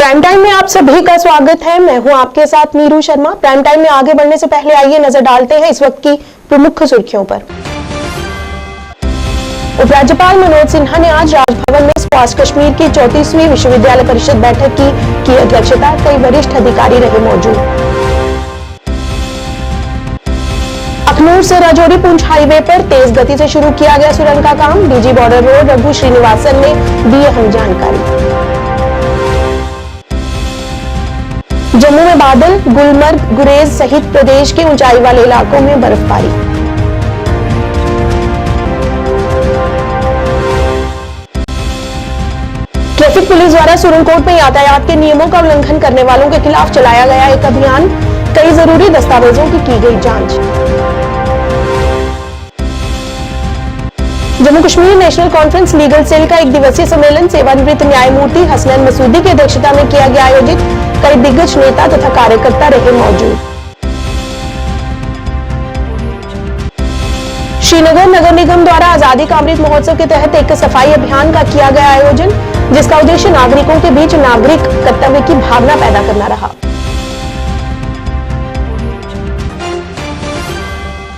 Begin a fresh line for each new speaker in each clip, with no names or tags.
Prime time में आप सभी का स्वागत है। मैं हूं आपके साथ नीरू शर्मा। प्राइम टाइम में आगे बढ़ने से पहले आइए नजर डालते हैं इस वक्त की प्रमुख सुर्खियों पर। उपराज्यपाल मनोज सिन्हा ने आज राजभवन में स्क्वाश कश्मीर की 34वीं विश्वविद्यालय परिषद बैठक की अध्यक्षता। कई वरिष्ठ अधिकारी रहे मौजूद। अखनूर से राजौरी पुंछ हाईवे पर तेज गति से शुरू किया गया सुरंग का काम। DG border road Raghu Srinivasan ने दी अहम जानकारी। जम्मू में बादल, गुलमर्ग, गुरेज सहित प्रदेश के ऊंचाई वाले इलाकों में बर्फबारी। ट्रैफिक पुलिस द्वारा सुरंगकोट में यातायात के नियमों का उल्लंघन करने वालों के खिलाफ चलाया गया एक अभियान। कई जरूरी दस्तावेजों की गई जांच। Jammu Kashmir National Conference legal cell का एक दिवसीय सम्मेलन सेवानिवृत्त न्यायमूर्ति हसनैन मसूदी की अध्यक्षता में किया गया आयोजित। कई दिग्गज नेता तथा कार्यकर्ता रहे मौजूद। श्रीनगर नगर निगम द्वारा आजादी का अमृत महोत्सव के तहत एक सफाई अभियान का किया गया आयोजन, जिसका उद्देश्य नागरिकों के बीच नागरिक कर्तव्य की भावना पैदा करना रहा।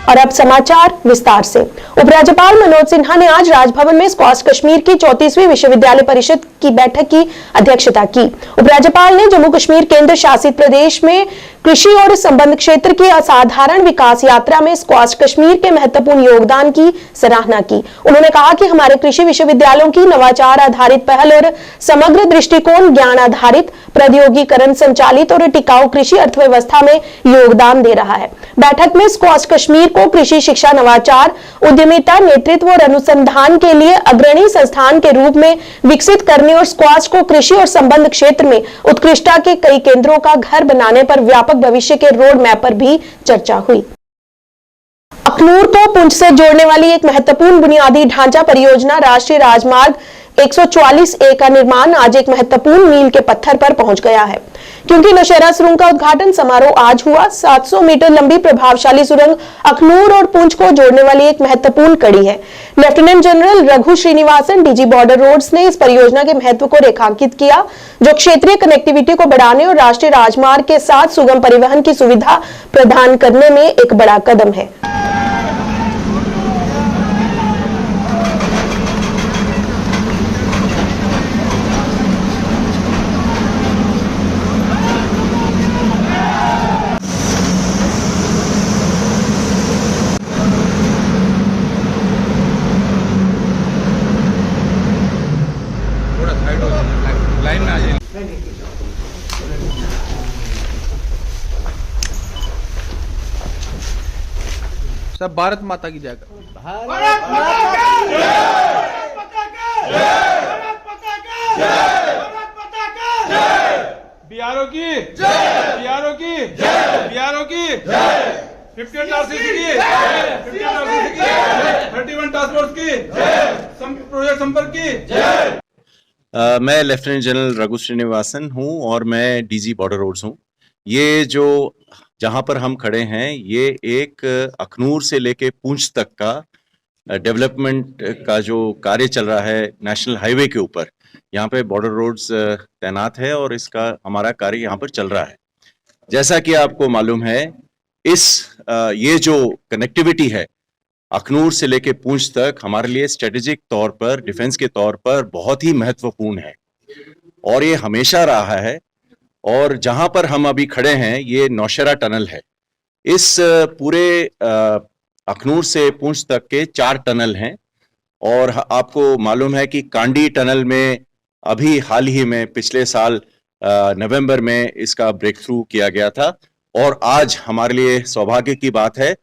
और अब समाचार विस्तार से। उपराज्यपाल मनोज सिन्हा ने आज राजभवन में स्क्वाश कश्मीर की 34वीं विश्वविद्यालय परिषद की बैठक की अध्यक्षता की। उपराज्यपाल ने जम्मू कश्मीर केंद्र शासित प्रदेश में कृषि और संबंध क्षेत्र की असाधारण विकास यात्रा में स्क्वाश कश्मीर के महत्वपूर्ण योगदान की सराहना की। उन्होंने कहा कि हमारे कृषि विश्वविद्यालयों की नवाचार आधारित पहल और समग्र दृष्टिकोण ज्ञान आधारित, प्रौद्योगिकीकरण संचालित और टिकाऊ कृषि अर्थव्यवस्था में योगदान दे रहा है। बैठक में स्क्वाश कश्मीर को कृषि शिक्षा, नवाचार, उद्यमिता, नेतृत्व और अनुसंधान के लिए अग्रणी संस्थान के रूप में विकसित करने और स्क्वाश को कृषि और संबंध क्षेत्र में उत्कृष्टता के कई केंद्रों का घर बनाने पर व्यापक भविष्य के रोड मैप पर भी चर्चा हुई। अखनूर को पुंछ से जोड़ने वाली एक महत्वपूर्ण बुनियादी ढांचा परियोजना राष्ट्रीय राजमार्ग 144A का निर्माण आज एक महत्वपूर्ण मील के पत्थर पर पहुंच गया है, क्योंकि नौशेरा सुरंग का उद्घाटन समारोह आज हुआ। 700 मीटर लंबी प्रभावशाली सुरंग अखनूर और पुंछ को जोड़ने वाली एक महत्वपूर्ण कड़ी है। Lieutenant general Raghu Srinivasan, DG Border Roads ने इस परियोजना के महत्व को रेखांकित किया, जो क्षेत्रीय कनेक्टिविटी को बढ़ाने और राष्ट्रीय राजमार्ग के साथ सुगम परिवहन की सुविधा प्रदान करने में एक बड़ा कदम है।
सब भारत माता की जय।
बिहारों की जय, बिहारों की जय, बिहारों की जय, 51 टास्क फोर्स की जय, 31 टास्क फोर्स की जय, प्रोजेक्ट संपर्क की जय।
मैं लेफ्टिनेंट जनरल रघु श्रीनिवासन हूं और मैं डीजी बॉर्डर रोड्स हूं। ये जो जहां पर हम खड़े हैं, ये एक अखनूर से लेके पुंछ तक का डेवलपमेंट का जो कार्य चल रहा है नेशनल हाईवे के ऊपर। यहाँ पे बॉर्डर रोड्स तैनात है और इसका हमारा कार्य यहाँ पर चल रहा है। जैसा कि आपको मालूम है, ये जो कनेक्टिविटी है अखनूर से लेके पुंछ तक हमारे लिए स्ट्रेटेजिक तौर पर, डिफेंस के तौर पर बहुत ही महत्वपूर्ण है और ये हमेशा रहा है। और जहां पर हम अभी खड़े हैं, ये नौशेरा टनल है। इस पूरे अखनूर से पुंछ तक के 4 टनल हैं और आपको मालूम है कि कांडी टनल में अभी हाल ही में पिछले साल नवंबर में इसका ब्रेक थ्रू किया गया था। और आज हमारे लिए सौभाग्य की बात है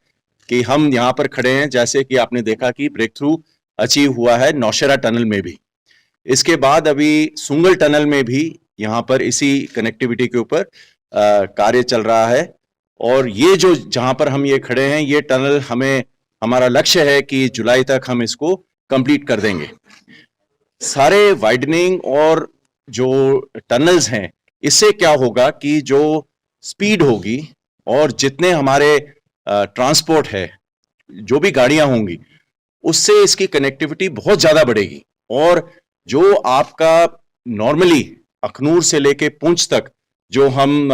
कि हम यहाँ पर खड़े हैं, जैसे कि आपने देखा कि ब्रेक थ्रू अचीव हुआ है नौशेरा टनल में भी। इसके बाद अभी सुंगल टनल में भी यहाँ पर इसी कनेक्टिविटी के ऊपर कार्य चल रहा है। और ये जो जहाँ पर हम ये खड़े हैं, ये टनल हमारा लक्ष्य है कि जुलाई तक हम इसको कंप्लीट कर देंगे। सारे वाइडनिंग और जो टनल्स हैं, इससे क्या होगा कि जो स्पीड होगी और जितने हमारे ट्रांसपोर्ट है, जो भी गाड़ियां होंगी, उससे इसकी कनेक्टिविटी बहुत ज्यादा बढ़ेगी। और जो आपका नॉर्मली अखनूर से लेके पुंछ तक जो हम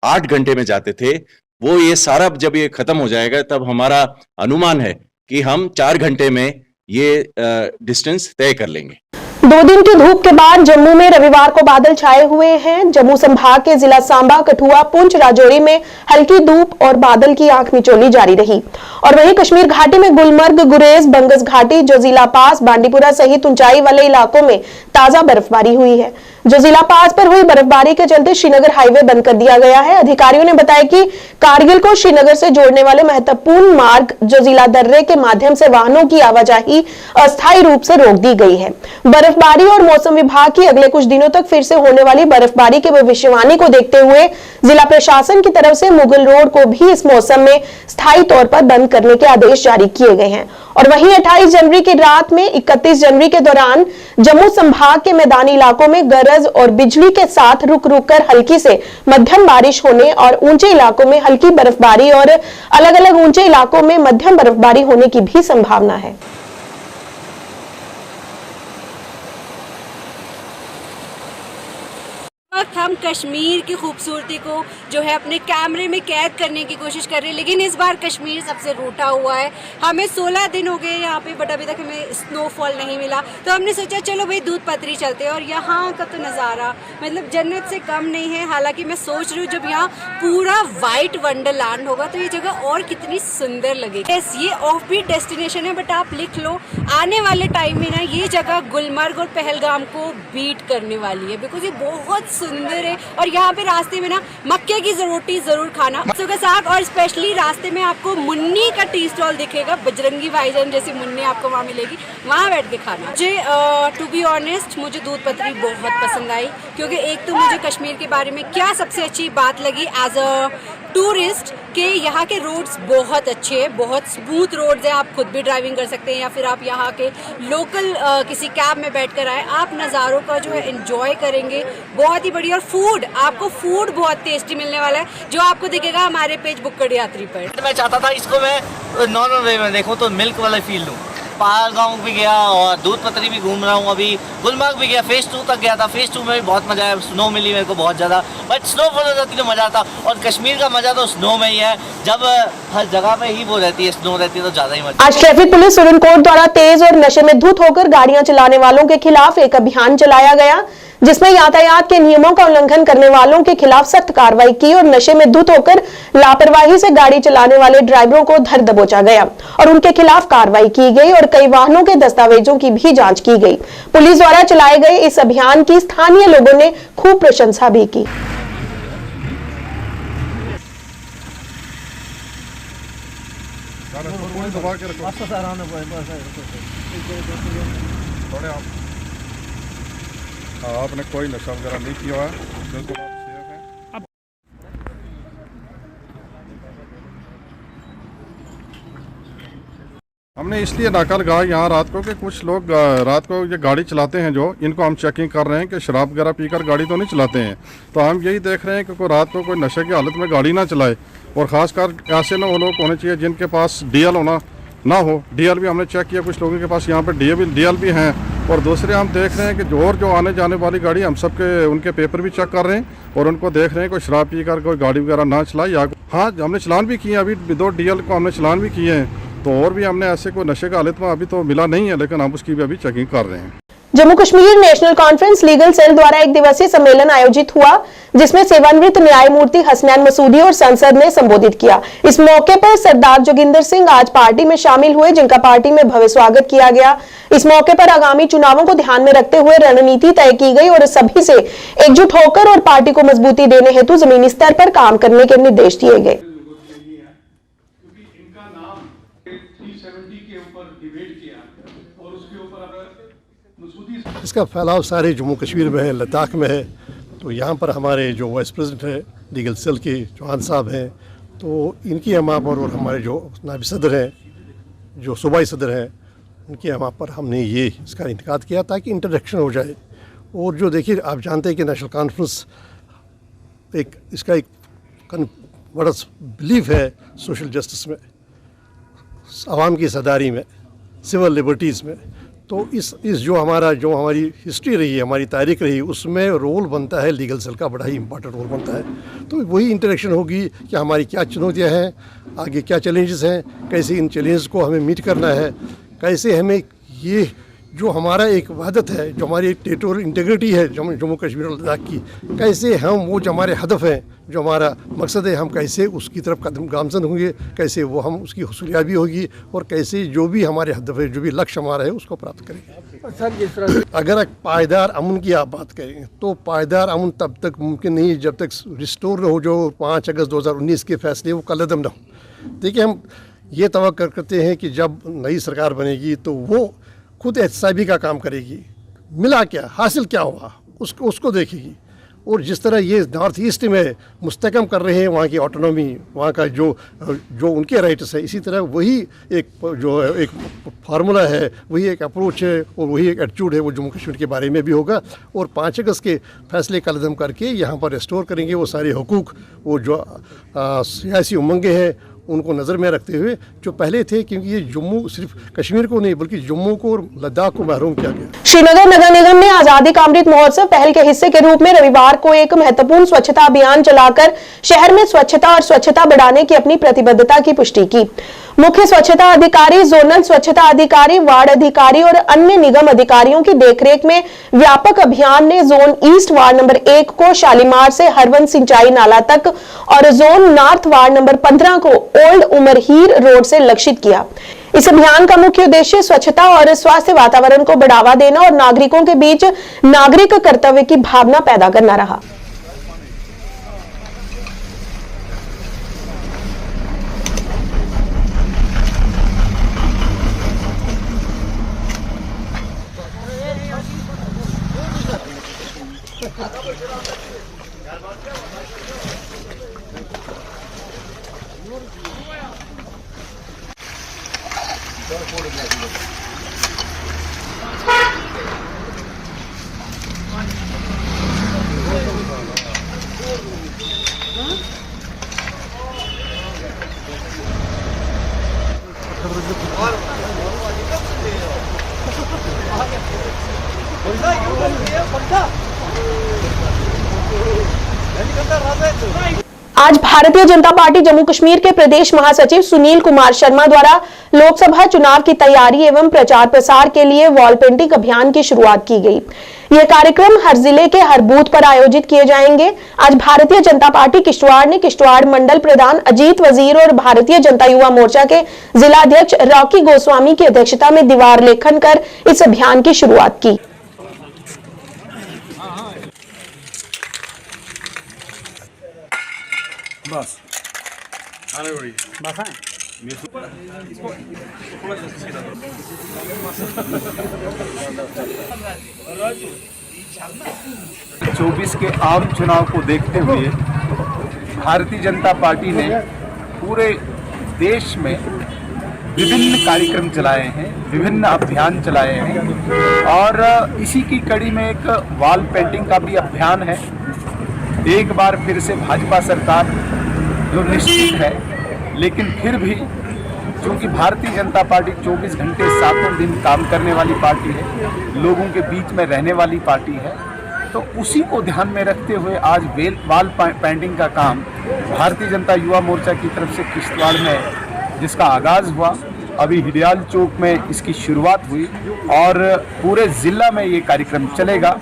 8 घंटे में जाते थे, वो ये सारा जब ये खत्म हो जाएगा तब हमारा अनुमान है कि हम 4 घंटे में ये डिस्टेंस तय कर लेंगे।
2 दिन की धूप के बाद जम्मू में रविवार को बादल छाए हुए हैं। जम्मू संभाग के जिला सांबा, कठुआ, पुंछ, राजौरी में हल्की धूप और बादल की आंख मिचौली जारी रही। और वहीं कश्मीर घाटी में गुलमर्ग, गुरेज, बंगस घाटी, जोजिला पास, बांडीपुरा सहित ऊंचाई वाले इलाकों में ताजा बर्फबारी हुई है। जोजिला पास पर हुई बर्फबारी के चलते श्रीनगर हाईवे बंद कर दिया गया है। अधिकारियों ने बताया कि कारगिल को श्रीनगर से जोड़ने वाले महत्वपूर्ण मार्ग जोजिला दर्रे के माध्यम से वाहनों की आवाजाही अस्थायी रूप से रोक दी गई है। बर्फबारी और मौसम विभाग की अगले कुछ दिनों तक फिर से होने वाली बर्फबारी की भविष्यवाणी को देखते हुए जिला प्रशासन की तरफ से मुगल रोड को भी इस मौसम में स्थायी तौर पर बंद करने के आदेश जारी किए गए हैं। और वहीं 28 जनवरी की रात में 31 जनवरी के दौरान जम्मू संभाग के मैदानी इलाकों में गरज और बिजली के साथ रुक रुक कर हल्की से मध्यम बारिश होने और ऊंचे इलाकों में हल्की बर्फबारी और अलग अलग ऊंचे इलाकों में मध्यम बर्फबारी होने की भी संभावना है।
हम कश्मीर की खूबसूरती को जो है अपने कैमरे में कैद करने की कोशिश कर रहे हैं, लेकिन इस बार कश्मीर सबसे रूठा हुआ है। हमें 16 दिन हो गए यहाँ पे, बट अभी तक हमें स्नोफॉल नहीं मिला। तो हमने सोचा चलो भाई दूध पत्री चलते हैं, और यहाँ का तो नज़ारा मतलब जन्नत से कम नहीं है। हालांकि मैं सोच रही हूँ जब यहाँ पूरा वाइट वंडरलैंड होगा तो ये जगह और कितनी सुंदर लगेगी। यस, ये ऑफ बीट डेस्टिनेशन है, बट आप लिख लो आने वाले टाइम में ना ये जगह गुलमर्ग और पहलगाम को बीट करने वाली है, बिकॉज ये बहुत सुंदर है। और यहाँ पे रास्ते में ना मक्के की रोटी जरूर खाना, सरसों का साग, और स्पेशली रास्ते में आपको मुन्नी का टी स्टॉल दिखेगा, बजरंगी भाईजान जैसी मुन्नी आपको वहाँ मिलेगी, वहाँ बैठ के खाना। मुझे टू बी ऑनेस्ट मुझे दूध पत्री बहुत पसंद आई, क्योंकि एक तो मुझे कश्मीर के बारे में क्या सबसे अच्छी बात लगी एज अ टूरिस्ट के यहाँ के रोड्स बहुत अच्छे हैं, बहुत स्मूथ रोड्स हैं। आप खुद भी ड्राइविंग कर सकते हैं या फिर आप यहाँ के लोकल किसी कैब में बैठकर आए, आप नज़ारों का जो है एंजॉय करेंगे। बहुत ही बढ़िया। और फूड, आपको फूड बहुत टेस्टी मिलने वाला है, जो आपको दिखेगा हमारे पेज बुक्कड़ यात्री पर।
मैं चाहता था इसको मैं नॉर्मल वे में देखूं तो मिल्क वाला फील लूं। पहलगाम भी गया और दूध पत्री भी घूम रहा हूँ, अभी गुलमर्ग भी गया, फेज 2 तक गया था। फेज 2 में भी बहुत मजा आया, स्नो मिली मेरे को बहुत ज़्यादा, बट स्नोफॉल हो जाती तो मज़ा आता। और कश्मीर का मज़ा तो स्नो में ही है, जब हर जगह पे ही वो रहती है, स्नो रहती है तो ज़्यादा ही मजा।
आज ट्रैफिक पुलिस सुरनकोट द्वारा तेज और नशे में धुत होकर गाड़ियां चलाने वालों के खिलाफ एक अभियान चलाया गया, जिसमें यातायात के नियमों का उल्लंघन करने वालों के खिलाफ सख्त कार्रवाई की और नशे में धुत होकर लापरवाही से गाड़ी चलाने वाले ड्राइवरों को धर दबोचा गया और उनके खिलाफ कार्रवाई की गई और कई वाहनों के दस्तावेजों की भी जांच की गई। पुलिस द्वारा चलाए गए इस अभियान की स्थानीय लोगों ने खूब प्रशंसा भी की।
आपने कोई नशा वगैरह नहीं किया है, बिल्कुल आप सेफ हैं। हमने इसलिए नाका लगाया यहाँ रात को कि कुछ लोग रात को ये गाड़ी चलाते हैं, जो इनको हम चेकिंग कर रहे हैं कि शराब वगैरह पीकर गाड़ी तो नहीं चलाते हैं। तो हम यही देख रहे हैं कि कोई रात को कोई नशे की हालत में गाड़ी ना चलाए, और ख़ासकर ऐसे ना वो लोग होने चाहिए जिनके पास डीएल होना ना हो। डीएल भी हमने चेक किया, कुछ लोगों के पास यहाँ पे डीएल भी हैं। और दूसरे हम देख रहे हैं कि जो आने जाने वाली गाड़ी हम सबके उनके पेपर भी चेक कर रहे हैं और उनको देख रहे हैं कोई शराब पीकर कोई गाड़ी वगैरह ना चलाए। या हाँ, हमने चलान भी किए, अभी 2 डीएल को हमने चलान भी किए हैं। तो और भी हमने ऐसे कोई नशे का हालत में अभी तो मिला नहीं है, लेकिन हम उसकी भी अभी चेकिंग कर रहे हैं।
Jammu Kashmir National Conference legal cell द्वारा एक दिवसीय सम्मेलन आयोजित हुआ, जिसमें सेवानिवृत्त न्यायमूर्ति हसनैन मसूदी और संसद ने संबोधित किया। इस मौके पर सरदार जोगिंदर सिंह आज पार्टी में शामिल हुए, जिनका पार्टी में भव्य स्वागत किया गया। इस मौके पर आगामी चुनावों को ध्यान में रखते हुए रणनीति तय की गई और सभी से एकजुट होकर और पार्टी को मजबूती देने हेतु जमीनी स्तर पर काम करने के निर्देश दिए गए।
इसका फैलाव सारे जम्मू कश्मीर में है, लद्दाख में है। तो यहाँ पर हमारे जो वाइस प्रेसिडेंट है लीगल सेल के चौहान साहब हैं, तो इनकी हमा पर और हमारे जो नायब सदर हैं, जो सूबाई सदर हैं, उनकी हमा पर हमने ये इसका इंतकाद किया ताकि इंटरेक्शन हो जाए। और जो देखिए, आप जानते हैं कि नेशनल कॉन्फ्रेंस इसका एक बड़ा बिलीफ है सोशल जस्टिस में, आवाम की सदारी में, सिविल लिबर्टीज़ में। तो इस जो हमारी हिस्ट्री रही है, हमारी तारीख रही, उसमें रोल बनता है लीगल सेल का, बड़ा ही इंपॉर्टेंट रोल बनता है। तो वही इंटरेक्शन होगी कि हमारी क्या चुनौतियाँ हैं, आगे क्या चैलेंजेस हैं, कैसे इन चैलेंजेस को हमें मीट करना है, कैसे हमें ये जो हमारा एक वहदत है, जो हमारी एक टेरिटोरियल इंटीग्रिटी है जम्मू कश्मीर और लद्दाख की, कैसे हम वो जो हमारे हदफ हैं, जो हमारा मकसद है, हम कैसे उसकी तरफ कदम गामजन होंगे, कैसे वो हम उसकी हुसूलियाबी होगी और कैसे जो भी हमारे हदफ है, जो भी लक्ष्य हमारा है, उसको प्राप्त करेंगे। अगर पायदार अमन की आप बात करें तो पायदार अमन तब तक मुमकिन नहीं जब तक रिस्टोर न हो जो 5 अगस्त 2019 के फैसले वो कलअदम न हो। देखिए, हम ये तवक्को करते हैं कि जब नई सरकार बनेगी तो वो खुद एहतसाबी का काम करेगी, मिला क्या, हासिल क्या हुआ, उसको देखेगी। और जिस तरह ये नॉर्थ ईस्ट में मुस्तकम कर रहे हैं वहाँ की ऑटोनॉमी, वहाँ का जो उनके राइट्स है, इसी तरह वही एक फार्मूला है, वही एक अप्रोच है और वही एक एटीट्यूड है वो जम्मू कश्मीर के बारे में भी होगा। और 5 अगस्त के फैसले कदम करके यहाँ पर रिस्टोर करेंगे वो सारे हुकूक, वो जो सियासी उमंगें हैं उनको नज़र में रखते हुए जो पहले थे, क्योंकि ये जम्मू सिर्फ कश्मीर को नहीं बल्कि जम्मू को और लद्दाख को महरूम किया गया।
श्रीनगर नगर निगम ने आजादी का अमृत महोत्सव पहल के हिस्से के रूप में रविवार को एक महत्वपूर्ण स्वच्छता अभियान चलाकर शहर में स्वच्छता और स्वच्छता बढ़ाने की अपनी प्रतिबद्धता की पुष्टि की। मुख्य स्वच्छता अधिकारी, जोनल स्वच्छता अधिकारी, वार्ड अधिकारी और अन्य निगम अधिकारियों की देखरेख में व्यापक अभियान ने जोन ईस्ट वार्ड नंबर 1 को शालीमार से हरवंत सिंचाई नाला तक और जोन नॉर्थ वार्ड नंबर 15 को ओल्ड उमरहीर रोड से लक्षित किया। इस अभियान का मुख्य उद्देश्य स्वच्छता और स्वास्थ्य वातावरण को बढ़ावा देना और नागरिकों के बीच नागरिक कर्तव्य की भावना पैदा करना रहा। आज भारतीय जनता पार्टी जम्मू कश्मीर के प्रदेश महासचिव सुनील कुमार शर्मा द्वारा लोकसभा चुनाव की तैयारी एवं प्रचार प्रसार के लिए वॉल पेंटिंग अभियान की शुरुआत की गई। यह कार्यक्रम हर जिले के हर बूथ पर आयोजित किए जाएंगे। आज भारतीय जनता पार्टी किश्तवाड़ ने किश्तवाड़ मंडल प्रधान अजीत वजीर और भारतीय जनता युवा मोर्चा के जिलाध्यक्ष रॉकी गोस्वामी की अध्यक्षता में दीवार लेखन कर इस अभियान की शुरुआत की।
बस आने बड़ी बस है
24 के आम चुनाव को देखते हुए भारतीय जनता पार्टी ने पूरे देश में विभिन्न कार्यक्रम चलाए हैं, विभिन्न अभियान चलाए हैं और इसी की कड़ी में एक वॉल पेंटिंग का भी अभियान है। एक बार फिर से भाजपा सरकार जो निश्चित है, लेकिन फिर भी क्योंकि भारतीय जनता पार्टी 24 घंटे 7 दिन काम करने वाली पार्टी है, लोगों के बीच में रहने वाली पार्टी है, तो उसी को ध्यान में रखते हुए आज वॉल पेंटिंग का काम भारतीय जनता युवा मोर्चा की तरफ से किश्तवाड़ में जिसका आगाज़ हुआ, अभी हिडियाल चौक में इसकी शुरुआत हुई और पूरे ज़िला में ये कार्यक्रम चलेगा।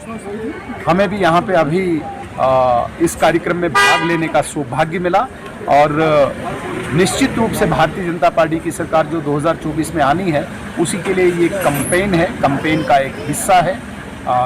हमें भी यहाँ पे अभी इस कार्यक्रम में भाग लेने का सौभाग्य मिला और निश्चित रूप से भारतीय जनता पार्टी की सरकार जो 2024 में आनी है उसी के लिए ये कैंपेन है, कैंपेन का एक हिस्सा है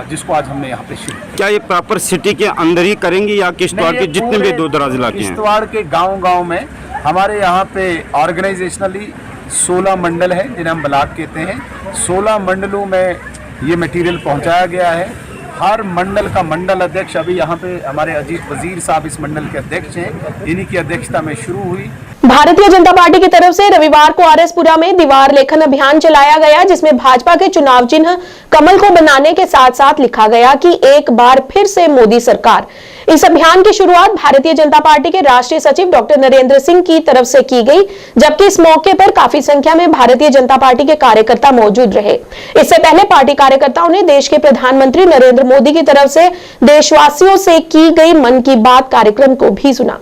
जिसको आज हमने यहाँ पे शुरू।
क्या ये प्रॉपर सिटी के अंदर ही करेंगे या किश्तवाड़ के जितने भी दूर दराज इलाके हैं?
किश्तवाड़ के गांव-गांव में हमारे यहाँ पे ऑर्गेनाइजेशनली 16 मंडल है जिन्हें हम ब्लॉक कहते हैं। 16 मंडलों में ये मटेरियल पहुँचाया गया है। हर मंडल का मंडल अध्यक्ष, अभी यहाँ पे हमारे अजीत वजीर साहब इस मंडल के अध्यक्ष हैं, इन्हीं की अध्यक्षता में शुरू हुई।
भारतीय जनता पार्टी की तरफ से रविवार को आरएसपुरा में दीवार लेखन अभियान चलाया गया, जिसमें भाजपा के चुनाव चिन्ह कमल को बनाने के साथ साथ लिखा गया कि एक बार फिर से मोदी सरकार। इस अभियान की शुरुआत भारतीय जनता पार्टी के राष्ट्रीय सचिव डॉक्टर नरेंद्र सिंह की तरफ से की गई, जबकि इस मौके पर काफी संख्या में भारतीय जनता पार्टी के कार्यकर्ता मौजूद रहे। इससे पहले पार्टी कार्यकर्ताओं ने देश के प्रधानमंत्री नरेंद्र मोदी की तरफ से देशवासियों से की गई मन की बात कार्यक्रम को भी सुना।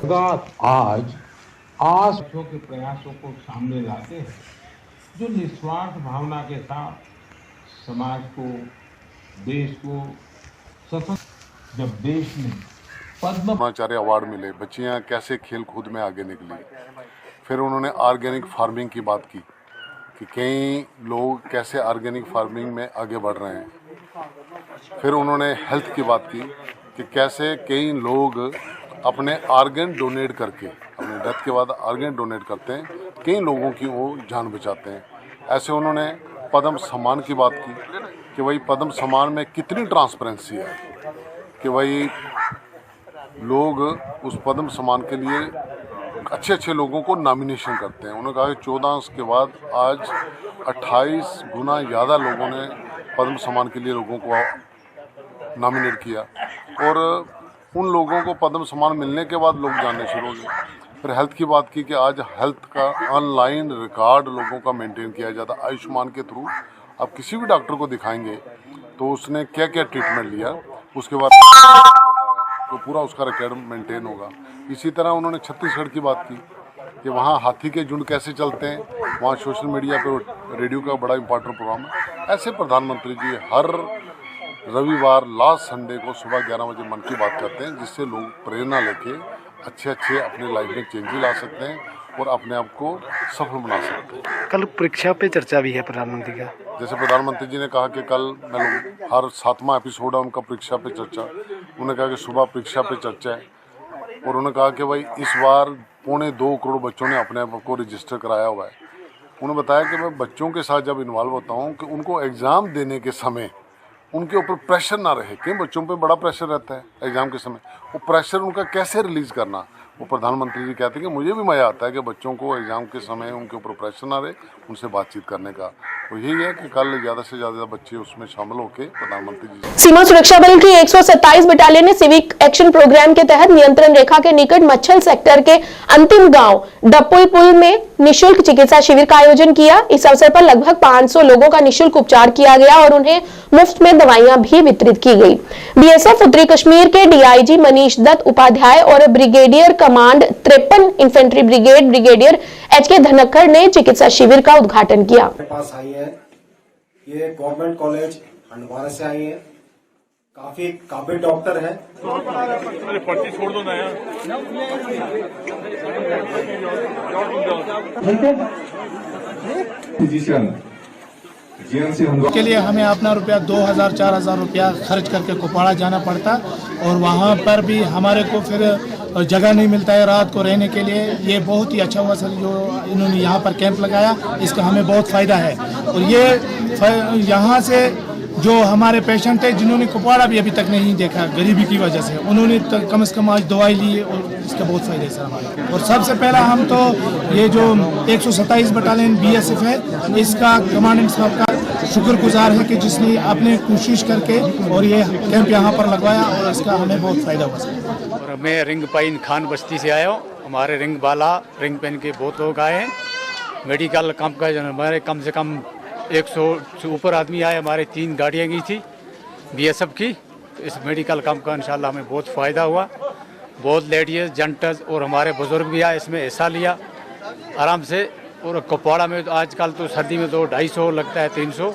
आज के प्रयासों को सामने लाते हैं, जो निस्वार्थ भावना के साथ समाज को, देश को सशक्त। जब देश में
पद्माचार्य अवार्ड मिले, बच्चियां कैसे खेल कूद में आगे निकली। फिर उन्होंने ऑर्गेनिक फार्मिंग की बात की कि कई लोग कैसे ऑर्गेनिक फार्मिंग में आगे बढ़ रहे हैं। फिर उन्होंने हेल्थ की बात की कि कैसे कई लोग अपने ऑर्गन डोनेट करके, अपने डेथ के बाद ऑर्गन डोनेट करते हैं, कई लोगों की वो जान बचाते हैं। ऐसे उन्होंने पद्म सम्मान की बात की कि भाई पद्म सम्मान में कितनी ट्रांसपेरेंसी है, कि भाई लोग उस पद्म सम्मान के लिए अच्छे अच्छे लोगों को नॉमिनेशन करते हैं। उन्होंने कहा कि 14 के बाद आज 28 गुना ज़्यादा लोगों ने पद्म सम्मान के लिए लोगों को नॉमिनेट किया, और उन लोगों को पद्म सम्मान मिलने के बाद लोग जानने शुरू हो गए। फिर हेल्थ की बात की कि आज हेल्थ का ऑनलाइन रिकॉर्ड लोगों का मेंटेन किया जाता है। आयुष्मान के थ्रू आप किसी भी डॉक्टर को दिखाएंगे तो उसने क्या क्या ट्रीटमेंट लिया, उसके बाद तो पूरा उसका रिकॉर्ड मेंटेन होगा। इसी तरह उन्होंने छत्तीसगढ़ की बात की कि वहाँ हाथी के झुंड कैसे चलते हैं, वहाँ सोशल मीडिया पर रेडियो का बड़ा इंपॉर्टेंट प्रोग्राम है। ऐसे प्रधानमंत्री जी हर रविवार लास्ट संडे को सुबह 11 बजे मन की बात करते हैं, जिससे लोग प्रेरणा लेके अच्छे अपने लाइफ में चेंज ला सकते हैं और अपने आप को सफल बना सकते हैं।
कल परीक्षा पे चर्चा भी है प्रधानमंत्री का,
जैसे प्रधानमंत्री जी ने कहा कि कल मैं लोग हर 7वां एपिसोड है उनका परीक्षा पे चर्चा। उन्होंने कहा कि सुबह परीक्षा पे चर्चा है, और उन्होंने कहा कि भाई इस बार 2.25 करोड़ बच्चों ने अपने आप को रजिस्टर कराया हुआ है। उन्होंने बताया कि मैं बच्चों के साथ जब इन्वॉल्व होता हूँ कि उनको एग्ज़ाम देने के समय उनके ऊपर प्रेशर ना रहे। कई बच्चों पे बड़ा प्रेशर रहता है एग्ज़ाम के समय, वो प्रेशर उनका कैसे रिलीज़ करना, वो प्रधानमंत्री जी कहते हैं कि मुझे भी मज़ा आता है कि बच्चों को एग्ज़ाम के समय उनके ऊपर प्रेशर ना रहे, उनसे बातचीत करने का। तो यही है कि कल ज़्यादा से ज़्यादा बच्चे उसमें शामिल होकर प्रधानमंत्री जी।
सीमा सुरक्षा बल की 127 बटालियन ने सिविक एक्शन प्रोग्राम के तहत नियंत्रण रेखा के निकट मच्छल सेक्टर के अंतिम गांव डपुलपुल में निःशुल्क चिकित्सा शिविर का आयोजन किया। इस अवसर पर लगभग 500 लोगों का निःशुल्क उपचार किया गया और उन्हें मुफ्त में दवाइयां भी वितरित की गई। बीएसएफ उत्तरी कश्मीर के डीआईजी मनीष दत्त उपाध्याय और brigadier command 53 infantry brigade brigadier HK Dhankhar ने चिकित्सा शिविर का उद्घाटन किया।
पास आई है, ये गवर्नमेंट कॉलेज हंडवारा से आई है, काफी काबिल डॉक्टर है।
छोड़ दो ना यार।
के लिए हमें अपना रुपया 2000-4000 रुपया खर्च करके कुपवाड़ा जाना पड़ता, और वहाँ पर भी हमारे को फिर जगह नहीं मिलता है रात को रहने के लिए। ये बहुत ही अच्छा हुआ सर जो इन्होंने यहाँ पर कैंप लगाया, इसका हमें बहुत फ़ायदा है। और ये यहाँ से जो हमारे पेशेंट है जिन्होंने कुपवाड़ा भी अभी तक नहीं देखा गरीबी की वजह से, उन्होंने कम से कम आज दवाई ली और इसका बहुत फायदा है सर हमारे। और सबसे पहला हम तो ये जो 127 बटालियन बीएसएफ है, इसका कमांडेंट साहब का शुक्रगुजार है कि जिसने अपने कोशिश करके और ये कैंप यहाँ पर लगवाया, और इसका हमें बहुत फायदा हुआ सर।
और मैं रिंग पाइन खान बस्ती से आया हूँ। हमारे रिंग वाला रिंग पेन के बहुत लोग आए हैं। मेडिकल कैंप का हमारे कम से कम 100 से ऊपर आदमी आए। हमारे 3 गाड़ियाँ गई थी बीएसएफ की। इस मेडिकल कैंप का इंशाल्लाह हमें बहुत फ़ायदा हुआ। बहुत लेडीज़ जेंट्स और हमारे बुजुर्ग भी आए, इसमें हिस्सा लिया आराम से। और कुपवाड़ा में तो आजकल तो सर्दी में तो 250 लगता है 300,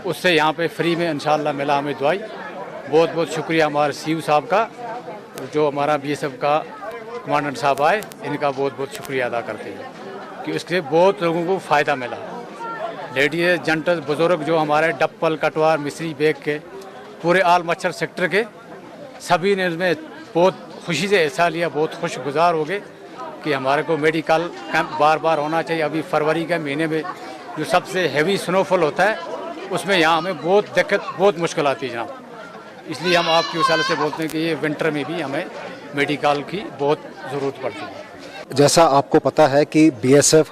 उससे यहाँ पे फ्री में इंशाल्लाह मिला हमें दवाई। बहुत बहुत शुक्रिया हमारे सीयू साहब का, जो हमारा बीएसएफ का कमांडेंट साहब आए, इनका बहुत बहुत शुक्रिया अदा करते हैं कि उससे बहुत लोगों को फ़ायदा मिला। लेडीज़ जेंट्स बुजुर्ग जो हमारे डप्पल कटवार मिस्री बेग के पूरे आल मच्छर सेक्टर के सभी ने इसमें बहुत खुशी से हिस्सा लिया। बहुत खुशगुजार हो गए कि हमारे को मेडिकल कैंप बार बार होना चाहिए। अभी फरवरी के महीने में जो सबसे हैवी स्नोफॉल होता है, उसमें यहाँ हमें बहुत दिक्कत बहुत मुश्किल आती है जनाब। इसलिए हम आपकी वसालत से बोलते हैं कि ये विंटर में भी हमें मेडिकल की बहुत ज़रूरत पड़ती है।
जैसा आपको पता है कि बीएसएफ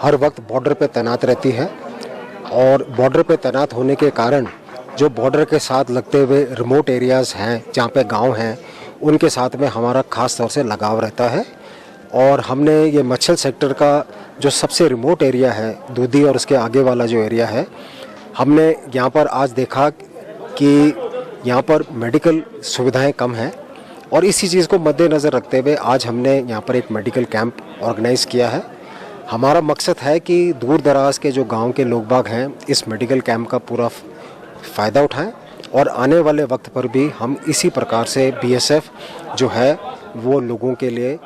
हर वक्त बॉर्डर पे तैनात रहती है और बॉर्डर पे तैनात होने के कारण जो बॉर्डर के साथ लगते हुए रिमोट एरियाज़ हैं जहाँ पे गांव हैं उनके साथ में हमारा ख़ास तौर से लगाव रहता है। और हमने ये मच्छल सेक्टर का जो सबसे रिमोट एरिया है दूधी और उसके आगे वाला जो एरिया है, हमने यहाँ पर आज देखा कि यहाँ पर मेडिकल सुविधाएं कम हैं और इसी चीज़ को मद्देनज़र रखते हुए आज हमने यहाँ पर एक मेडिकल कैंप ऑर्गेनाइज़ किया है। हमारा मकसद है कि दूर दराज के जो गांव के लोग बाग हैं इस मेडिकल कैंप का पूरा फ़ायदा उठाएं और आने वाले वक्त पर भी हम इसी प्रकार से बीएसएफ जो है वो लोगों के लिए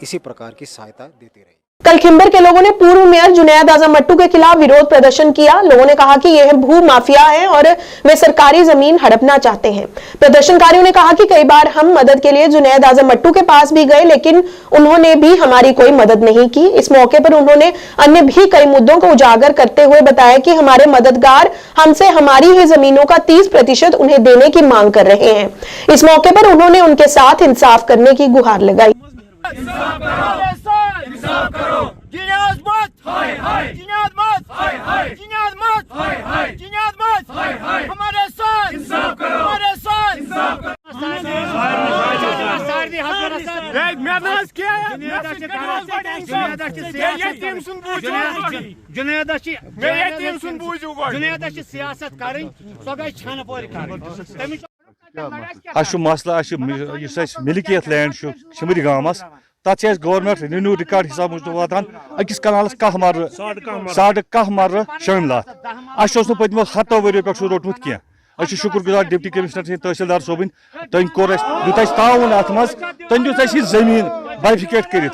इसी प्रकार की सहायता देती रही।
कल खिंबर के लोगों ने पूर्व मेयर जुनैद आजम मट्टू के खिलाफ विरोध प्रदर्शन किया। लोगों ने कहा कि यह भू माफिया है और वे सरकारी जमीन हड़पना चाहते हैं। प्रदर्शनकारियों ने कहा कि कई बार हम मदद के लिए जुनैद आजम मट्टू के पास भी गए लेकिन उन्होंने भी हमारी कोई मदद नहीं की। इस मौके पर उन्होंने अन्य भी कई मुद्दों को उजागर करते हुए बताया कि हमारे मददगार हमसे हमारी ही जमीनों का 30% उन्हें देने की मांग कर रहे हैं। इस मौके पर उन्होंने उनके साथ इंसाफ करने की गुहार लगाई।
इंसाफ करो, जिनाद मत, हाय हाय, जिनाद मत, हाय हाय, जिनाद मत, हाय हाय, जिनाद मत, हाय हाय, हमारे साथ इंसाफ करो, हमारे साथ इंसाफ करो। मेहनत क्या है? जुनैद सियासत करें, सो गई छानपोर करें।
मसला मिल्कियत लैंड शिमरी गामस तथ गवर्नमेंट रिन्यू रिकॉर्ड हिसाब मुजब वातान अकिस कनालस 10 मर्र 10.5 मर्र शमिलात पत्मो 7 वरियो पे रोटमुत कह शुक्रगुजार डिप्टी कमिश्नर तहसीलदार सोबन तम कोर ताउन अत मज तम दित जमीन बाइफिकेट कर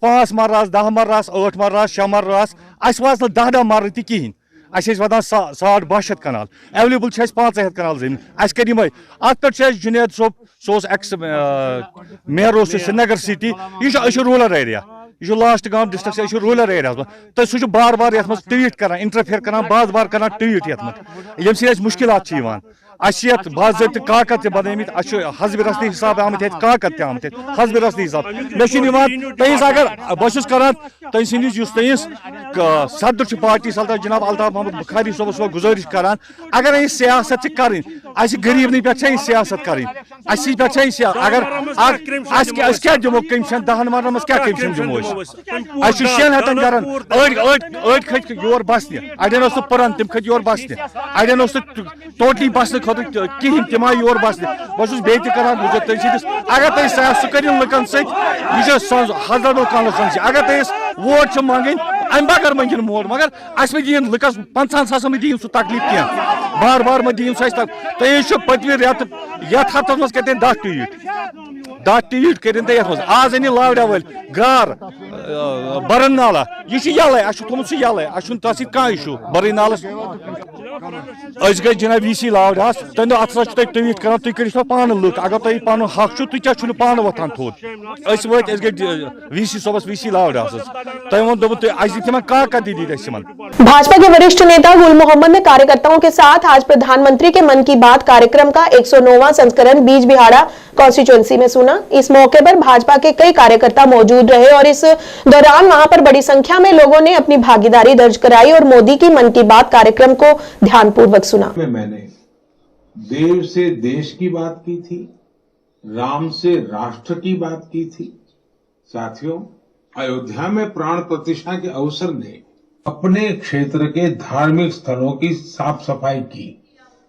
5 मर्र 10 मर्र 8 मर्र 6 मर्र वाज 10 मर्र तहन वातान 12.5 कनाल एवेलेबल 500 कनाल जमीन कर अत पे जुनैद सोब सो एक्स मेयर श्रीनगर सिटी यह रूरल एरिया यह लास्ट गांव डिस्ट्रिक्ट से रूरल एरिया तो सह बार बार ये ट्वीट कर इंटरफेयर कर बार बार कर ट्वीट ये मुश्किल बाज़ाब्त काकद बनमित हज़ब रस्ती हिसाब आमत काकद आमत हज़ब रस्ती हिसाब मे तहस अगर बहुत करान तम सदिस सदर पार्टी सल्तर जनाब अल्ताफ मोहम्मद बुखारी सोबस गुजारिश करान अगर सियासत कर गरीब पे सियासत कर अगर क्या दिमो कमीशन 10 मरन क्या कमीशन दिमो 600 गरन अड़ खत योर बसने अड़न पुरान तम खत योर बसने अड़न टोटली बसने कहें तम आय योर बसने बहुत बे गुजर तम सदिस अगर तुम सह कर लुकन सह हजरत कान अगर तुम वोट मांगन अम बगर मंगन वोट मगर अस दिन लुकस 50 सास दिन सह तकलीफ कह बार बार मे दिन सह तुम पतम रेत ये हफ्त मज कर 10 ट्वीट कर आज अन लावड़ा वल गार बरन नाला यह यल थोमुत सह यल तथ कह बरन नालस गई जनाब वी सी लावड़ास तम अत ट्वीट कर तुम करो पान लुक अगर तुम पन हक तुम क्या पान वोथान थोद वत गई वी सी सोबस वी सी लावड़ास तम वो दोप तम काकद दी
भाजपा के वरिष्ठ नेता गुल मोहम्मद ने कार्यकर्ताओं के साथ आज प्रधानमंत्री के मन की बात कार्यक्रम का 109वां संस्करण बीज बिहाड़ा कॉन्स्टिट्यूएंसी में सुना। इस मौके पर भाजपा के कई कार्यकर्ता मौजूद रहे और इस दौरान वहां पर बड़ी संख्या में लोगों ने अपनी भागीदारी दर्ज कराई और मोदी की मन की बात कार्यक्रम को ध्यानपूर्वक सुना।
मैंने देव से देश की बात की थी, राम से राष्ट्र की बात की थी। साथियों, अयोध्या में प्राण प्रतिष्ठा के अवसर ने अपने क्षेत्र के धार्मिक स्थलों की साफ सफाई की।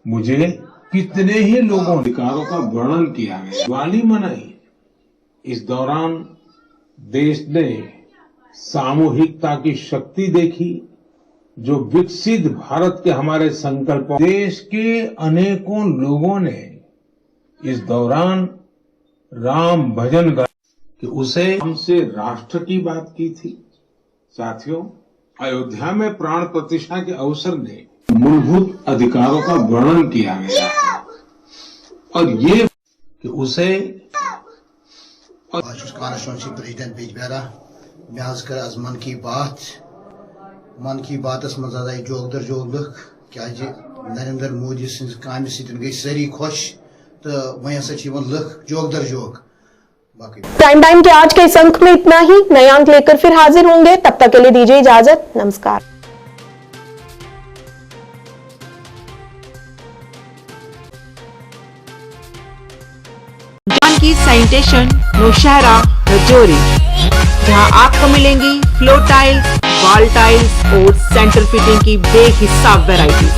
मुझे कितने ही लोगों अधिकारों का वर्णन किया गया, दिवाली मनाई। इस दौरान देश ने सामूहिकता की शक्ति देखी, जो विकसित भारत के हमारे संकल्प। देश के अनेकों लोगों ने इस दौरान राम भजन गाया कि उसे हमसे राष्ट्र की बात की थी। साथियों, अयोध्या में प्राण प्रतिष्ठा के अवसर ने मूलभूत अधिकारों का वर्णन किया गया है और ये कि उसे
कॉन्स्टिट्यूंसी प्रेसिडेंट बिजबेहरा मे कर आज मन की बात मज आई जोग दर जोग लुक क्या नरेंद्र मोदी सम काम सरी खुश तो वह हसा लुक जोग दर जोग
प्राइम टाइम के आज के इस अंक में इतना ही। नए अंक लेकर फिर हाजिर होंगे, तब तक के लिए दीजिए इजाजत। नमस्कार।
जानकी सैनिटेशन नौशहरा रजौरी, जहां आपको मिलेंगी फ्लोर टाइल्स, वॉल टाइल्स और सेंटर फिटिंग की बेहिसाब वैरायटी।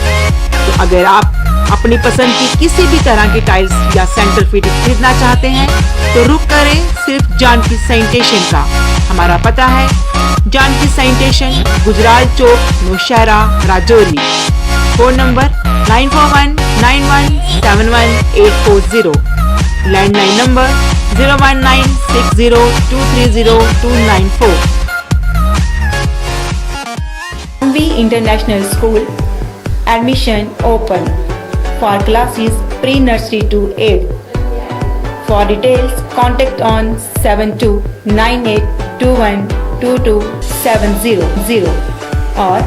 तो अगर आप अपनी पसंद की किसी भी तरह की टाइल्स या सेंटर फिटिंग खरीदना चाहते हैं तो रुक करें सिर्फ जानकी सैनिटेशन का। हमारा पता है Janki sanitation, Gujral Chowk, Naushera, Rajouri. Phone number 9419171840, landline number 01960230294।
International School admission open for classes pre-nursery to 8. For details, contact on 7298212270 or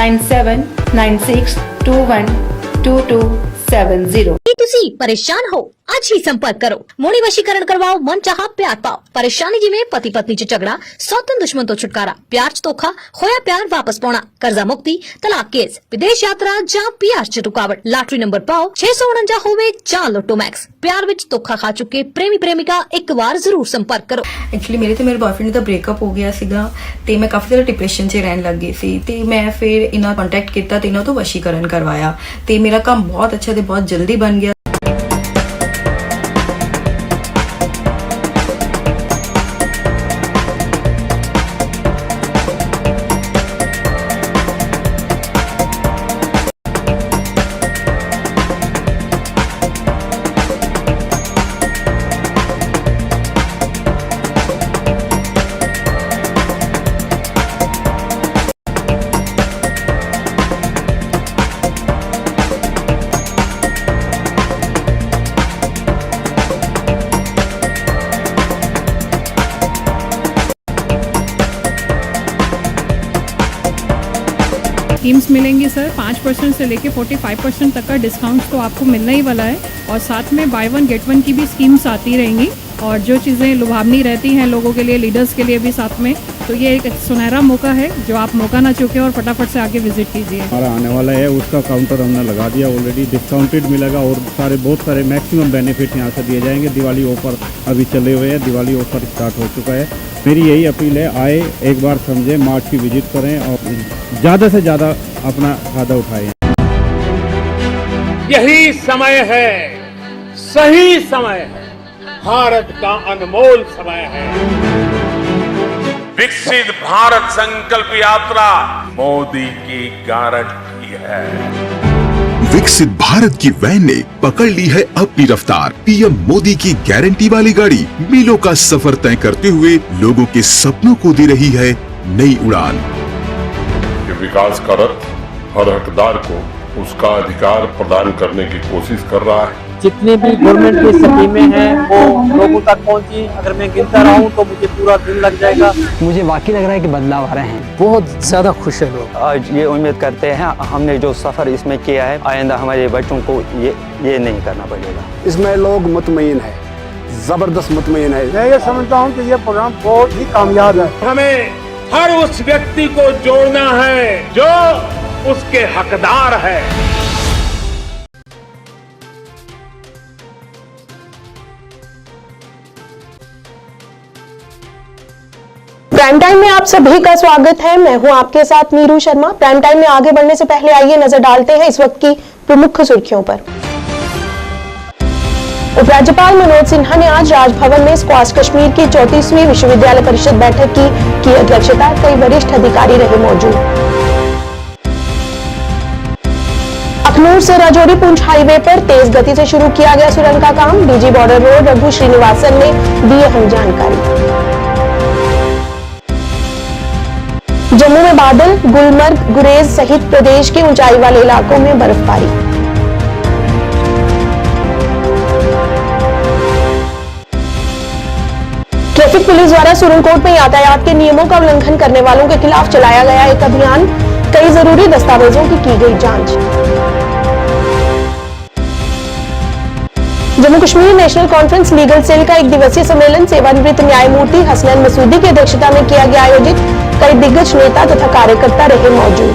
9796212270।
ਤੁਸੀਂ ਪਰੇਸ਼ਾਨ ਹੋ ਅੱਜ ਹੀ ਸੰਪਰਕ ਕਰੋ। ਮੋੜੀ ਵਸ਼ੀਕਰਨ ਕਰਵਾਓ, ਮਨ ਚਾਹਾ ਪਿਆਰ ਪਾਓ। ਪਰੇਸ਼ਾਨੀ ਜਿਵੇਂ ਪਤੀ ਪਤਨੀ ਚ ਝਗੜਾ, ਸੌਤਨ ਦੁਸ਼ਮਣ ਤੋਂ ਛੁਟਕਾਰਾ, ਪਿਆਰ ਚ ਧੋਖਾ, ਹੋਇਆ ਪਿਆਰ ਵਾਪਸ ਪਾਉਣਾ, ਕਰਜ਼ਾ ਮੁਕਤੀ, ਤਲਾਕ ਕੇਸ, ਵਿਦੇਸ਼ ਯਾਤਰਾ ਜਾਂ ਪਿਆਰ ਚ ਰੁਕਾਵਟ, ਲਾਟਰੀ ਨੰਬਰ ਪਾਓ 649 ਹੋਵੇ ਜਾਂ ਲੋਟੋ ਮੈਕਸ। ਪਿਆਰ ਵਿੱਚ ਧੋਖਾ ਖਾ ਚੁੱਕੇ ਪ੍ਰੇਮੀ ਪ੍ਰੇਮਿਕਾ ਇੱਕ ਵਾਰ ਜ਼ਰੂਰ ਸੰਪਰਕ ਕਰੋ।
ਐਕਚੁਅਲੀ ਮੇਰੇ ਤੇ ਮੇਰੇ ਬॉयਫ੍ਰੈਂਡ ਦਾ ਬ੍ਰੇਕਅਪ ਹੋ ਗਿਆ ਸੀਗਾ ਤੇ ਮੈਂ ਕਾਫੀ ਜ਼ਿਆਦਾ ਡਿਪਰੈਸ਼ਨ 'ਚ ਰਹਿਣ ਲੱਗ ਗਈ ਸੀ ਤੇ ਮੈਂ ਫਿਰ ਇਹਨਾਂ ਕੰਟੈਕਟ ਕੀਤਾ ਤੇ ਇਹਨਾਂ ਤੋਂ ਵਸ਼ੀਕਰਨ ਕਰਵਾਇਆ ਤੇ ਮੇਰਾ ਕੰਮ ਬਹੁਤ ਅੱਛਾ ਤੇ ਬਹੁਤ ਜਲਦੀ ਬਣ ਗਿਆ।
स्कीम्स मिलेंगी सर। 5% से लेके 45% तक का डिस्काउंट तो आपको मिलने ही वाला है और साथ में बाय वन गेट वन की भी स्कीम्स आती रहेंगी और जो चीज़ें लुभावनी रहती हैं लोगों के लिए, लीडर्स के लिए भी साथ में, तो ये एक सुनहरा मौका है जो आप मौका ना चूके और फटाफट से आके विजिट कीजिए।
हमारा आने वाला है उसका काउंटर हमने लगा दिया ऑलरेडी, डिस्काउंटेड मिलेगा और बहुत सारे मैक्सिमम बेनिफिट यहाँ से दिए जाएंगे। दिवाली ऑफर अभी चले हुए हैं, दिवाली ऑफर स्टार्ट हो चुका है। मेरी यही अपील है, आए एक बार समझें, मार्च की विजिट करें और ज़्यादा से ज़्यादा अपना फायदा उठाएं।
यही समय है, सही समय है, भारत का अनमोल समय है। विकसित भारत संकल्प यात्रा मोदी की गारंटी है।
विकसित भारत की वैन ने पकड़ ली है अपनी रफ्तार। पीएम मोदी की गारंटी वाली गाड़ी मीलों का सफर तय करते हुए लोगों के सपनों को दे रही है नई उड़ान।
विकास का रथ हर हकदार को उसका अधिकार प्रदान करने की कोशिश कर रहा है।
जितनी भी गवर्नमेंट की स्कीमें हैं वो लोगों तक पहुंची, अगर मैं गिनता रहूं तो मुझे पूरा दिन लग जाएगा।
मुझे वाकई लग रहा है कि बदलाव आ रहे हैं, बहुत ज्यादा खुश है लोग।
आज ये उम्मीद करते हैं हमने जो सफर इसमें किया है आइंदा हमारे बच्चों को ये नहीं करना पड़ेगा।
इसमें लोग मुतमईन है, जबरदस्त मुतमईन है।
मैं ये समझता हूँ कि ये प्रोग्राम बहुत ही कामयाब है। हमें हर उस व्यक्ति को जोड़ना है जो उसके हकदार है।
प्राइम टाइम में आप सभी का स्वागत है। मैं हूं आपके साथ नीरू शर्मा। प्राइम टाइम में आगे बढ़ने से पहले आइए नजर डालते हैं इस वक्त की प्रमुख सुर्खियों पर। उपराज्यपाल मनोज सिन्हा ने आज राजभवन में स्क्वाश कश्मीर की 34वीं विश्वविद्यालय परिषद बैठक की अध्यक्षता। कई वरिष्ठ अधिकारी रहे मौजूद। अखनूर से राजौरी पुंछ हाईवे पर तेज गति से शुरू किया गया सुरंग का काम। DG border road Raghu Srinivasan ने दी अहम जानकारी। जम्मू में बादल, गुलमर्ग, गुरेज सहित प्रदेश के ऊंचाई वाले इलाकों में बर्फबारी। ट्रैफिक पुलिस द्वारा सुरंगकोट में यातायात के नियमों का उल्लंघन करने वालों के खिलाफ चलाया गया एक अभियान। कई जरूरी दस्तावेजों की गई जांच। Jammu Kashmir National Conference legal cell का एक दिवसीय सम्मेलन सेवानिवृत्त न्यायमूर्ति हसनैन मसूदी की अध्यक्षता में किया गया आयोजित। कई दिग्गज नेता तथा कार्यकर्ता रहे मौजूद।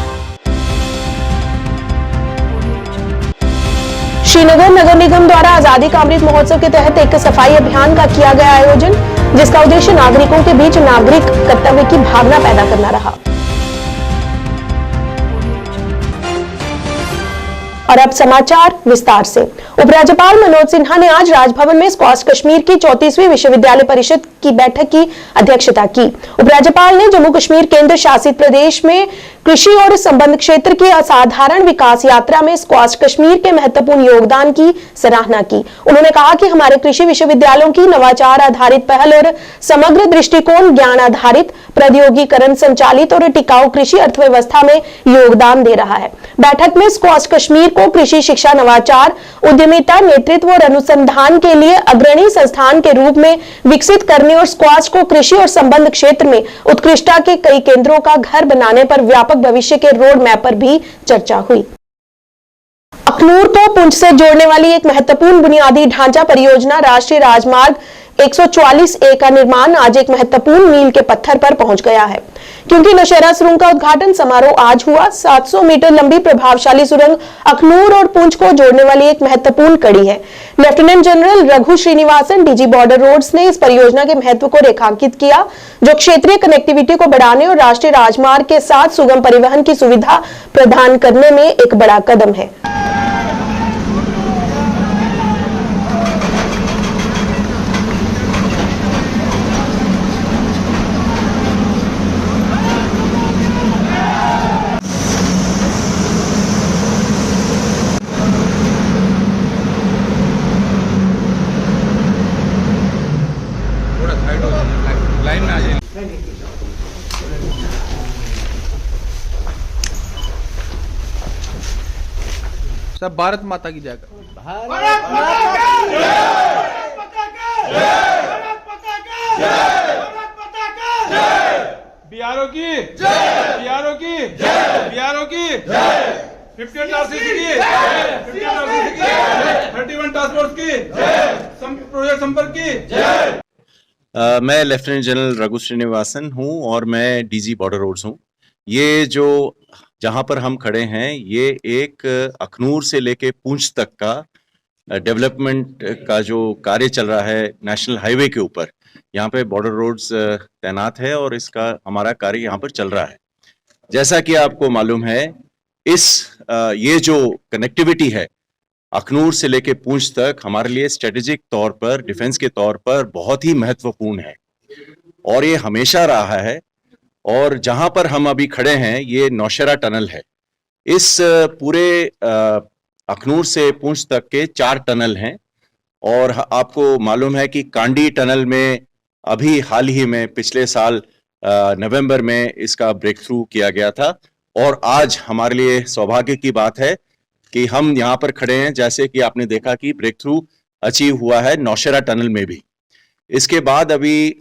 श्रीनगर नगर निगम द्वारा आजादी का अमृत महोत्सव के तहत एक सफाई अभियान का किया गया आयोजन, जिसका उद्देश्य नागरिकों के बीच नागरिक कर्तव्य की भावना पैदा करना रहा। और अब समाचार विस्तार से। उपराज्यपाल मनोज सिन्हा ने आज राजभवन में स्क्वाश कश्मीर की 34वीं विश्वविद्यालय परिषद की बैठक की अध्यक्षता की। उपराज्यपाल ने जम्मू कश्मीर केंद्र शासित प्रदेश में कृषि और संबंध क्षेत्र की असाधारण विकास यात्रा में स्क्वाश कश्मीर के महत्वपूर्ण योगदान की सराहना की। उन्होंने कहा कि हमारे कृषि विश्वविद्यालयों की नवाचार आधारित पहल और समग्र दृष्टिकोण ज्ञान आधारित, प्रौद्योगिकीकरण संचालित और टिकाऊ कृषि अर्थव्यवस्था में योगदान दे रहा है। बैठक में स्क्वाश कश्मीर को कृषि शिक्षा, नवाचार, उद्यमिता, नेतृत्व और अनुसंधान के लिए अग्रणी संस्थान के रूप में विकसित करने और स्क्वाश को कृषि और संबंध क्षेत्र में उत्कृष्टता के कई केंद्रों का घर बनाने पर व्यापक भविष्य के रोड मैप पर भी चर्चा हुई। अखनूर को पुंछ से जोड़ने वाली एक महत्वपूर्ण बुनियादी ढांचा परियोजना राष्ट्रीय राजमार्ग 144A का निर्माण आज एक महत्वपूर्ण मील के पत्थर पर पहुंच गया है, क्योंकि नौशहरा सुरंग का उद्घाटन समारोह आज हुआ। 700 मीटर लंबी प्रभावशाली सुरंग अखनूर और पुंछ को जोड़ने वाली एक महत्वपूर्ण कड़ी है। Lieutenant general Raghu Srinivasan, DG Border Roads ने इस परियोजना के महत्व को रेखांकित किया, जो क्षेत्रीय कनेक्टिविटी को बढ़ाने और राष्ट्रीय राजमार्ग के साथ सुगम परिवहन की सुविधा प्रदान करने में एक बड़ा कदम है।
सब भारत माता की जय।
बिहारों की जय, बिहारों की जय, बिहारों की जय, 51 टास्क फोर्स की जय, 31 टास्क फोर्स की जय, प्रोजेक्ट संपर्क की जय।
मैं लेफ्टिनेंट जनरल रघु श्रीनिवासन हूं और मैं डीजी बॉर्डर रोड्स हूं। ये जो जहां पर हम खड़े हैं, ये एक अखनूर से लेके पुंछ तक का डेवलपमेंट का जो कार्य चल रहा है नेशनल हाईवे के ऊपर। यहाँ पे बॉर्डर रोड्स तैनात है और इसका हमारा कार्य यहाँ पर चल रहा है। जैसा कि आपको मालूम है, ये जो कनेक्टिविटी है अखनूर से लेके पुंछ तक हमारे लिए स्ट्रेटेजिक तौर पर, डिफेंस के तौर पर बहुत ही महत्वपूर्ण है और ये हमेशा रहा है। और जहां पर हम अभी खड़े हैं, ये नौशहरा टनल है। इस पूरे अखनूर से पुंछ तक के 4 टनल हैं और आपको मालूम है कि कांडी टनल में अभी हाल ही में पिछले साल नवंबर में इसका ब्रेक थ्रू किया गया था और आज हमारे लिए सौभाग्य की बात है कि हम यहाँ पर खड़े हैं। जैसे कि आपने देखा कि ब्रेक थ्रू अचीव हुआ है नौशहरा टनल में भी। इसके बाद अभी